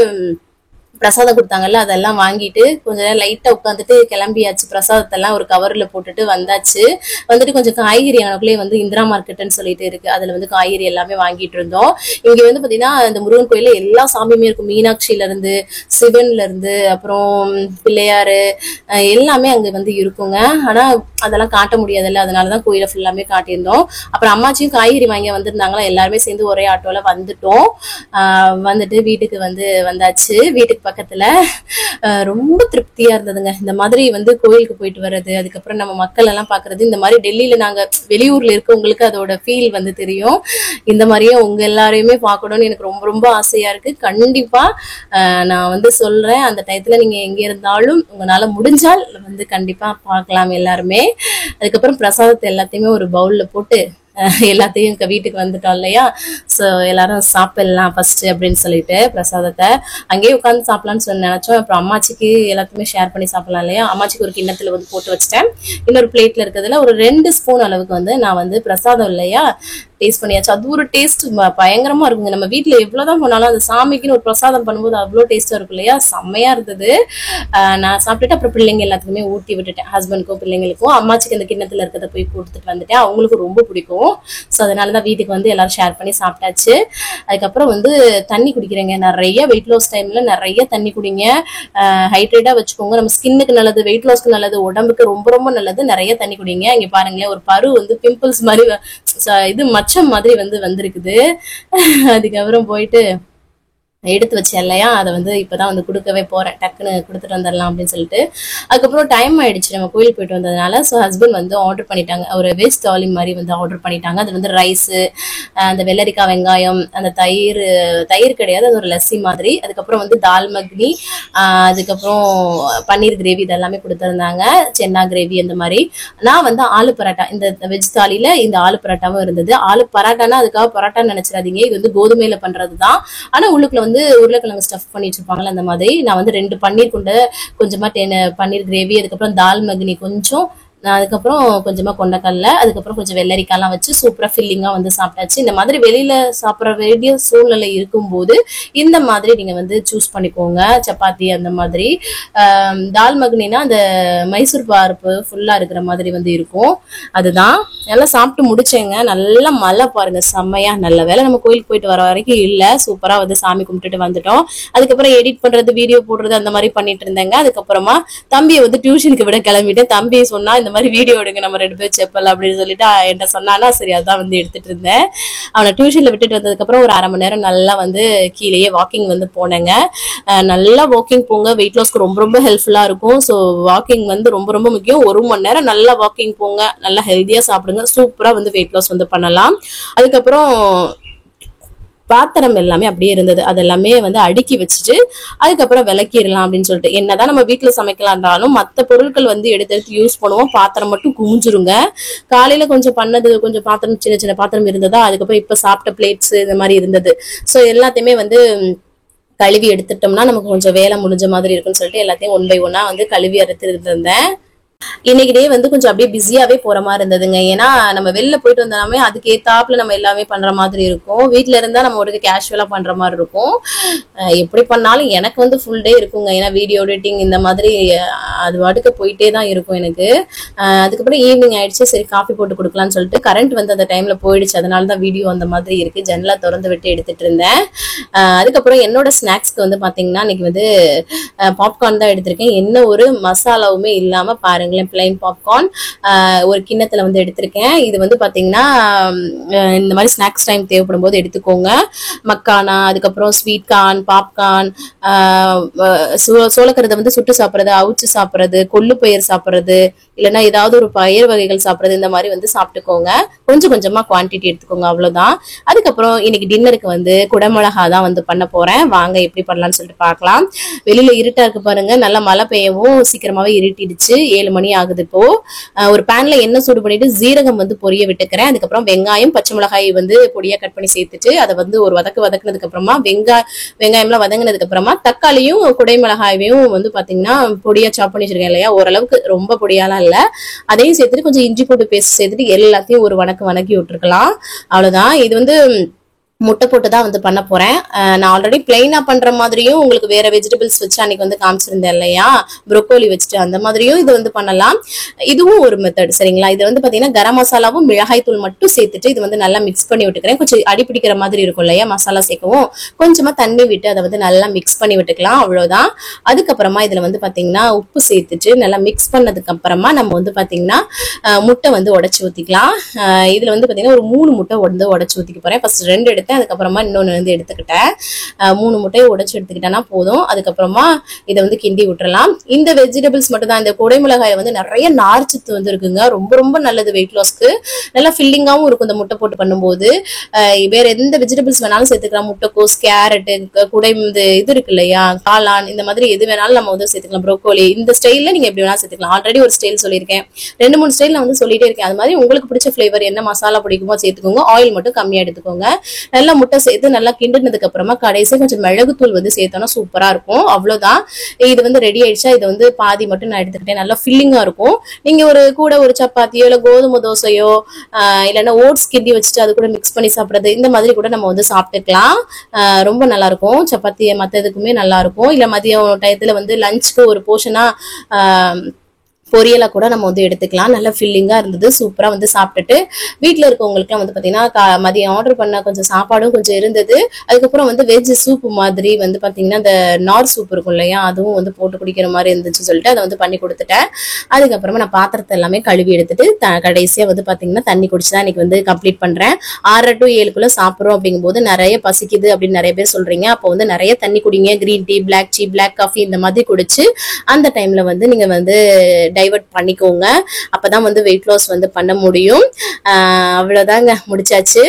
பிரசாதம் கொடுத்தாங்கல்ல, அதெல்லாம் வாங்கிட்டு கொஞ்ச நேரம் லைட்டா உட்காந்துட்டு கிளம்பியாச்சு. பிரசாதத்தை எல்லாம் ஒரு கவர்ல போட்டுட்டு வந்தாச்சு. வந்துட்டு கொஞ்சம் காய்கறி எனக்குள்ளே வந்து இந்திரா மார்க்கெட்னு சொல்லிட்டு இருக்கு, அதுல வந்து காய்கறி எல்லாமே வாங்கிட்டு இருந்தோம். இங்க வந்து பாத்தீங்கன்னா இந்த முருகன் கோயில எல்லா சாமியுமே இருக்கும். மீனாட்சியில இருந்து சிவன்ல இருந்து அப்புறம் பிள்ளையாரு எல்லாமே அங்க வந்து இருக்குங்க. ஆனா அதெல்லாம் காட்ட முடியாதுல்ல, அதனாலதான் கோயிலை ஃபுல்லாமே காட்டியிருந்தோம். அப்புறம் அம்மாச்சியும் காய்கறி வாங்கி வந்திருந்தாங்களா, எல்லாருமே சேர்ந்து ஒரே ஆட்டோல வந்துட்டோம். வந்துட்டு வீட்டுக்கு வந்தாச்சு. வீட்டுக்கு பக்கத்துல ரொம்ப திருப்தியா இருந்ததுங்க. இந்த மாதிரி வந்து கோயிலுக்கு போயிட்டு வர்றது, அதுக்கப்புறம் நம்ம மக்கள் எல்லாம் பாக்குறது. இந்த மாதிரி டெல்லியில நாங்க வெளியூர்ல இருக்கவங்களுக்கு அதோட ஃபீல் வந்து தெரியும். இந்த மாதிரியே உங்க எல்லாரையுமே பார்க்கணும்னு எனக்கு ரொம்ப ரொம்ப ஆசையா இருக்கு. கண்டிப்பா நான் வந்து சொல்றேன், அந்த டயத்துல நீங்க எங்க இருந்தாலும் உங்களால முடிஞ்சால் வந்து கண்டிப்பா பார்க்கலாம் எல்லாருமே. அதுக்கப்புறம் பிரசாதத்தை எல்லாத்தையுமே ஒரு பவுல்ல போட்டு எல்லாத்தையும் வீட்டுக்கு வந்துட்டோம் இல்லையா, சோ எல்லாரும் சாப்பிடலாம் ஃபர்ஸ்ட் அப்படின்னு சொல்லிட்டு பிரசாதத்தை அங்கேயே உட்காந்து சாப்பிடலாம்னு சொல்லி நினைச்சோம். அப்புறம் அம்மாச்சிக்கு எல்லாத்தையுமே ஷேர் பண்ணி சாப்பிடலாம் இல்லையா, அம்மாச்சிக்கு ஒரு கிண்ணத்துல வந்து போட்டு வச்சுட்டேன். இன்னொரு பிளேட்ல இருக்கிறதுல ஒரு 2 ஸ்பூன் அளவுக்கு வந்து நான் வந்து பிரசாதம் இல்லையா டேஸ்ட் பண்ணியாச்சு. அது ஒரு டேஸ்ட் பயங்கரமா இருக்குங்க. நம்ம வீட்டுல எவ்வளவுதான் பண்ணாலும் அந்த சாமிக்குன்னு ஒரு பிரசாதம் பண்ணும்போது அவ்வளவு டேஸ்டா இருக்கும் இல்லையா, செம்மையா இருந்தது. நான் சாப்பிட்டுட்டு அப்புறம் பிள்ளைங்க எல்லாத்துக்குமே ஊட்டி விட்டுட்டேன், ஹஸ்பண்டுக்கும் பிள்ளைங்களுக்கும். அம்மாச்சிக்கு அந்த கிண்ணத்துல இருக்கிறத போய் கொடுத்துட்டு வந்துட்டேன், அவங்களுக்கு ரொம்ப பிடிக்கும். ஸோ அதனாலதான் வீட்டுக்கு வந்து எல்லாரும் ஷேர் பண்ணி சாப்பிட்டாச்சு. அதுக்கப்புறம் வந்து தண்ணி குடிக்கிறேங்க. நிறைய வெயிட் லாஸ் டைம்ல நிறைய தண்ணி குடிங்க, ஹைட்ரேட்டா வச்சுக்கோங்க. நம்ம ஸ்கின்னுக்கு நல்லது, வெயிட் லாஸ்க்கு நல்லது, உடம்புக்கு ரொம்ப ரொம்ப நல்லது. நிறைய தண்ணி குடிங்க. இங்க பாருங்களேன், ஒரு பரு வந்து பிம்பிள்ஸ் மாதிரி இது மச்சம் மாதிரி வந்திருக்குது. அதுக்கப்புறம் போயிட்டு எடுத்து வச்சேன் இல்லையா, அதை வந்து இப்பதான் வந்து கொடுக்கவே போறேன். டக்குன்னு கொடுத்துட்டு வந்துடலாம் அப்படின்னு சொல்லிட்டு. அதுக்கப்புறம் டைம் ஆயிடுச்சு, நம்ம கோயில் போயிட்டு வந்ததுனால. ஸோ ஹஸ்பண்ட் வந்து ஆர்டர் பண்ணிட்டாங்க, ஒரு வெஜ் தாலி மாதிரி வந்து ஆர்டர் பண்ணிட்டாங்க. அது வந்து ரைஸு, அந்த வெள்ளரிக்காய் வெங்காயம், அந்த தயிர் கிடையாது, அது ஒரு லஸ்ஸி மாதிரி. அதுக்கப்புறம் வந்து தால் மக்னி, அதுக்கப்புறம் பன்னீர் கிரேவி, இதெல்லாமே கொடுத்துருந்தாங்க. சென்னா கிரேவி அந்த மாதிரி. நான் வந்து ஆலு பராட்டா, இந்த வெஜ் தாலியில இந்த ஆலு பராட்டாவும் இருந்தது. ஆலு பராட்டானா அதுக்காக பராட்டான்னு நினைச்சிடாதீங்க, இது வந்து கோதுமையில பண்றதுதான். ஆனா உள்ளுக்குள்ள வந்து உருளைக்கிழங்கு ஸ்டஃப் பண்ணி வச்சிருப்பாங்களா அந்த மாதிரி. நான் வந்து 2 பன்னீர் கொண்ட, கொஞ்சமா பன்னீர் கிரேவி, அதுக்கப்புறம் தால் மக்னி கொஞ்சம், அதுக்கப்புறம் கொஞ்சமா கொண்டக்கடலை, அதுக்கப்புறம் கொஞ்சம் வெள்ளரிக்காய்லாம் வச்சு சூப்பரா ஃபில்லிங்கா வந்து சாப்பிட்டாச்சு. இந்த மாதிரி வெளியில சாப்பிட வேண்டிய சூழ்நிலை இருக்கும்போது இந்த மாதிரி நீங்க வந்து சூஸ் பண்ணிக்கோங்க, சப்பாத்தி அந்த மாதிரி. தால் மக்னினா அந்த மைசூர் பருப்பு ஃபுல்லா இருக்கிற மாதிரி வந்து இருக்கும். அதுதான் நல்லா சாப்பிட்டு முடிச்சேங்க. நல்லா மழை பாருங்க, செம்மையா. நல்ல வேலை நம்ம கோயிலுக்கு போயிட்டு வர வரைக்கும் இல்ல, சூப்பரா வந்து சாமி கும்பிட்டுட்டு வந்துட்டோம். அதுக்கப்புறம் எடிட் பண்றது, வீடியோ போடுறது அந்த மாதிரி பண்ணிட்டு இருந்தேங்க. அதுக்கப்புறமா தம்பியை வந்து டியூஷனுக்கு விட கிளம்பிட்டேன். தம்பியை சொன்னா இந்த மாதிரி வீடியோ எடுங்க, நம்ம 2 பேர் செப்பல் அப்படின்னு சொல்லிட்டு என்கிட்ட சொன்னானா, சரி அதான் வந்து எடுத்துட்டு இருந்தேன். அவனை டியூஷன்ல விட்டுட்டு வந்ததுக்கு அப்புறம் ஒரு 1/2 மணி நேரம் நல்லா வந்து கீழேயே வாக்கிங் வந்து போனேங்க. நல்லா வாக்கிங் போங்க, வெயிட் லாஸ்க்கு ரொம்ப ரொம்ப ஹெல்ப்ஃபுல்லா இருக்கும். ஸோ வாக்கிங் வந்து ரொம்ப ரொம்ப முக்கியம். 1 மணி நேரம் நல்லா வாக்கிங் போங்க, நல்லா ஹெல்த்தியா சாப்பிடுங்க, சூப்பரா வந்து வெயிட் லாஸ் வந்து பண்ணலாம். அதுக்கப்புறம் பாத்திரம் எல்லாமே அப்படியே இருந்தது, அதெல்லாமே வந்து அடுக்கி வச்சுட்டு அதுக்கப்புறம் விளக்கிடலாம் அப்படின்னு சொல்லிட்டு. என்னதான் நம்ம வீட்டுல சமைக்கலான்றாலும் மற்ற பொருட்கள் வந்து எடுத்து யூஸ் பண்ணுவோம், பாத்திரம் மட்டும் குமிஞ்சிருங்க. காலையில கொஞ்சம் பண்ணது, கொஞ்சம் பாத்திரம், சின்ன சின்ன பாத்திரம் இருந்ததா, அதுக்கப்புறம் இப்ப சாப்பிட்ட பிளேட்ஸ் இந்த மாதிரி இருந்தது. ஸோ எல்லாத்தையுமே வந்து கழுவி எடுத்துட்டோம்னா நமக்கு கொஞ்சம் வேலை முடிஞ்ச மாதிரி இருக்குன்னு சொல்லிட்டு எல்லாத்தையும் 1 by 1 வந்து கழுவி எடுத்துட்டு இருந்தேன். இன்னைக்கு டே வந்து கொஞ்சம் அப்படியே பிஸியாவே போற மாதிரி இருந்ததுங்க. ஏன்னா நம்ம வெளில போயிட்டு வந்தாலுமே அதுக்கு ஏத்தாப்புல நம்ம எல்லாமே பண்ற மாதிரி இருக்கும். வீட்டுல இருந்தா நம்ம ஒரு கேஷுவலா பண்ற மாதிரி இருக்கும். எப்படி பண்ணாலும் எனக்கு வந்து ஃபுல் டே இருக்குங்க. ஏன்னா வீடியோ எடிட்டிங் இந்த மாதிரி அது வாட்டுக்கு போயிட்டே தான் இருக்கும் எனக்கு. அதுக்கப்புறம் ஈவினிங் ஆயிடுச்சு, சரி காஃபி போட்டு கொடுக்கலாம்னு சொல்லிட்டு கரண்ட் வந்து அந்த டைம்ல போயிடுச்சு. அதனாலதான் வீடியோ அந்த மாதிரி இருக்கு, ஜன்னலா திறந்து விட்டு எடுத்துட்டு இருந்தேன். அதுக்கப்புறம் என்னோட ஸ்நாக்ஸ்க்கு வந்து பாத்தீங்கன்னா இன்னைக்கு வந்து பாப்கார்ன் தான் எடுத்திருக்கேன். என்ன ஒரு மசாலாவுமே இல்லாம பாருங்களேன், பிளைன் பாப்கார்ன் ஒரு கிண்ணத்துல வந்து எடுத்திருக்கேன். இது வந்து பாத்தீங்கன்னா இந்த மாதிரி ஸ்நாக்ஸ் டைம் தேவைப்படும் போது எடுத்துக்கோங்க. மக்கானா, அதுக்கப்புறம் ஸ்வீட் கார்ன், பாப்கார்ன், சோளக்கருதை வந்து சுட்டு சாப்பிட்றது, அவிச்சு சாப்பிட்றது, கொள்ளு பயிர் சாப்பிட்றது, இல்லைன்னா ஏதாவது ஒரு பயிர் வகைகள் சாப்பிட்றது, இந்த மாதிரி வந்து சாப்பிட்டுக்கோங்க. கொஞ்சம் கொஞ்சமா குவான்டிட்டி எடுத்துக்கோங்க, அவ்வளவுதான். அதுக்கப்புறம் இன்னைக்கு டின்னருக்கு வந்து குடமிளகா தான் வந்து பண்ண போறேன். வாங்க எப்படி பண்ணலாம்னு சொல்லிட்டு பார்க்கலாம். வெளியில இருட்டா இருக்கு பாருங்க, நல்லா மழை பெய்யவும் சீக்கிரமாவே இருட்டிடுச்சு. 7 மணி ஆகுது. இப்போ ஒரு பேன்ல எண்ணெய் சூடு பண்ணிட்டு ஜீரகம் வந்து பொரிய விட்டுக்கிறேன். அதுக்கப்புறம் வெங்காயம், பச்சை மிளகாய் வந்து பொடியா கட் பண்ணி சேர்த்துட்டு அதை வந்து ஒரு வதக்குனதுக்கு அப்புறமா வெங்காயம்லாம் வதங்கினதுக்கு அப்புறமா தக்காளியும் குடைமிளகாயையும் வந்து பாத்தீங்கன்னா பொடியா சாப் பண்ணி வச்சிருக்கேன் இல்லையா, ஓரளவுக்கு ரொம்ப பொடியாலாம் இல்ல, அதையும் சேர்த்துட்டு கொஞ்சம் இஞ்சி பூண்டு பேஸ்ட் சேர்த்துட்டு எல்லாத்தையும் ஒரு வணக்கி விட்டுருக்கலாம். அவ்வளவுதான். இது வந்து முட்டை போட்டு தான் வந்து பண்ண போறேன். நான் ஆல்ரெடி பிளைனா பண்ற மாதிரியும் உங்களுக்கு வேற வெஜிடபிள்ஸ் வச்சு அன்னைக்கு வந்து காமிச்சிருந்தேன் இல்லையா, ப்ரோக்கோலி வச்சுட்டு அந்த மாதிரியும் இது வந்து பண்ணலாம். இதுவும் ஒரு மெத்தட், சரிங்களா. இது வந்து பாத்தீங்கன்னா கரம் மசாலாவும் மிளகாய் தூள் மட்டும் சேர்த்துட்டு இது வந்து நல்லா மிக்ஸ் பண்ணி விட்டுக்கிறேன். கொஞ்சம் அடி பிடிக்கிற மாதிரி இருக்கும் இல்லையா மசாலா சேர்க்கவும், கொஞ்சமா தண்ணி விட்டு அதை வந்து நல்லா மிக்ஸ் பண்ணி விட்டுக்கலாம், அவ்வளவுதான். அதுக்கப்புறமா இதுல வந்து பாத்தீங்கன்னா உப்பு சேர்த்துட்டு நல்லா மிக்ஸ் பண்ணதுக்கு அப்புறமா நம்ம வந்து பாத்தீங்கன்னா முட்டை வந்து உடைச்சு ஊத்திக்கலாம். இதுல வந்து பாத்தீங்கன்னா ஒரு 3 முட்டை வந்து உடைச்சு ஊத்திக்க போறேன். ஃபர்ஸ்ட் 2 எடுத்து அதுக்கப்புறமா இன்னொன்னு வந்து எடுத்துக்கிட்டேன். 3 முட்டையை உடைச்சு எடுத்துக்கிட்டேன்னா போதும். அதுக்கப்புறமா இதை வந்து கிண்டி விட்டுறலாம். இந்த வெஜிடபிள்ஸ் மட்டும் தான். இந்த குடைமிளகாய் வந்து நிறைய நார்ச்சத்து வந்து இருக்குங்க, ரொம்ப ரொம்ப நல்லது வெயிட் லாஸ்க்கு. நல்லா ஃபில்லிங்காவும் இருக்கும் இந்த முட்டை போட்டு பண்ணும்போது. வேற எந்த வெஜிடபிள்ஸ் வேணாலும் சேர்த்துக்கலாம், முட்டைக்கோஸ், கேரட், குடை இது இருக்கு இல்லையா, காளான், இந்த மாதிரி எது வேணாலும் நம்ம வந்து சேர்த்துக்கலாம். ப்ரோக்கோலி இந்த ஸ்டைல்ல நீங்க எப்படி வேணாலும் சேர்த்துக்கலாம். ஆல்ரெடி ஒரு ஸ்டைல் சொல்லியிருக்கேன், 2-3 ஸ்டைல் நான் வந்து சொல்லிட்டே இருக்கேன். அது மாதிரி உங்களுக்கு பிடிச்ச ஃபிளேவர் என்ன மசாலா பிடிக்குமோ சேர்த்துக்கோங்க. ஆயில் மட்டும் கம்மியா எடுத்துக்கோங்க. நல்லா முட்டை சேர்த்து நல்லா கிண்டினதுக்கு அப்புறமா கடைசியா கொஞ்சம் மிளகுத்தூள் வந்து சேர்த்தோம்னா சூப்பரா இருக்கும். அவ்வளவுதான். இது வந்து ரெடி ஆயிடுச்சா. இதை வந்து பாதி மட்டும் நான் எடுத்துக்கிட்டேன். நல்லா ஃபில்லிங்கா இருக்கும். நீங்க கூட ஒரு சப்பாத்தியோ இல்ல கோதுமை தோசையோ இல்லைன்னா ஓட்ஸ் கிண்டி வச்சுட்டு அது கூட மிக்ஸ் பண்ணி சாப்பிடுறது, இந்த மாதிரி கூட நம்ம வந்து சாப்பிட்டுக்கலாம். ரொம்ப நல்லா இருக்கும். சப்பாத்தி மற்றதுக்குமே நல்லா இருக்கும். இல்ல மதியம் டயத்துல வந்து லஞ்சுக்கு ஒரு போர்ஷனா பொரியலா கூட நம்ம வந்து எடுத்துக்கலாம். நல்லா ஃபில்லிங்கா இருந்தது. சூப்பரா வந்து சாப்பிட்டுட்டு வீட்டுல இருக்கவங்களுக்குலாம் வந்து பாத்தீங்கன்னா மதியம் ஆர்டர் பண்ண கொஞ்சம் சாப்பாடும் கொஞ்சம் இருந்தது. அதுக்கப்புறம் வந்து வெஜ் சூப் மாதிரி வந்து பாத்தீங்கன்னா இந்த நார் சூப் இருக்கும் இல்லையா, அதுவும் வந்து போட்டு குடிக்கிற மாதிரி இருந்துச்சு சொல்லிட்டு அதை வந்து பண்ணி கொடுத்துட்டேன். அதுக்கப்புறமா நான் பாத்திரத்தை எல்லாமே கழுவி எடுத்துட்டு கடைசியா வந்து பாத்தீங்கன்னா தண்ணி குடிச்சுதான் இன்னைக்கு வந்து கம்ப்ளீட் பண்றேன். 6 to 7 சாப்பிடுறோம் அப்படிங்கும் போது நிறைய பசிக்குது அப்படின்னு நிறைய பேர் சொல்றீங்க. அப்போ வந்து நிறைய தண்ணி குடிங்க. கிரீன் டீ, பிளாக் காஃபி இந்த மாதிரி குடிச்சு அந்த டைம்ல வந்து நீங்க வந்து டைவர்ட் பண்ணிக்கோங்க. அப்பதான் வந்து வெயிட் லாஸ் வந்து பண்ண முடியும். அவ்வளவுதாங்க, முடிச்சாச்சு.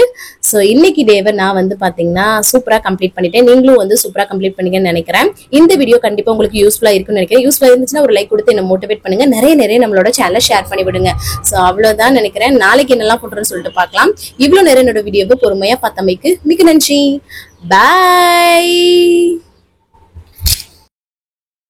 ஸோ இன்னைக்கு டேவை நான் வந்து பாத்தீங்கன்னா சூப்பரா கம்ப்ளீட் பண்ணிட்டேன். நீங்களும் வந்து சூப்பரா கம்ப்ளீட் பண்ணீங்கன்னு நினைக்கிறேன். இந்த வீடியோ கண்டிப்பா உங்களுக்கு யூஸ்ஃபுல்லா இருக்குன்னு நினைக்கிறேன். யூஸ்ஃபுல்லா இருந்துச்சுன்னா ஒரு லைக் கொடுத்து என்ன மோட்டிவேட் பண்ணுங்க. நிறைய நம்மளோட சேனலை ஷேர் பண்ணி விடுங்க. ஸோ அவ்வளவுதான் நினைக்கிறேன். நாளைக்கு என்னெல்லாம் பண்றேன்னு சொல்லிட்டு பார்க்கலாம். இவ்வளவு நேரம் என்னோட வீடியோவை பொறுமையா பார்த்தமைக்கு மிக்க நன்றி. பாய்.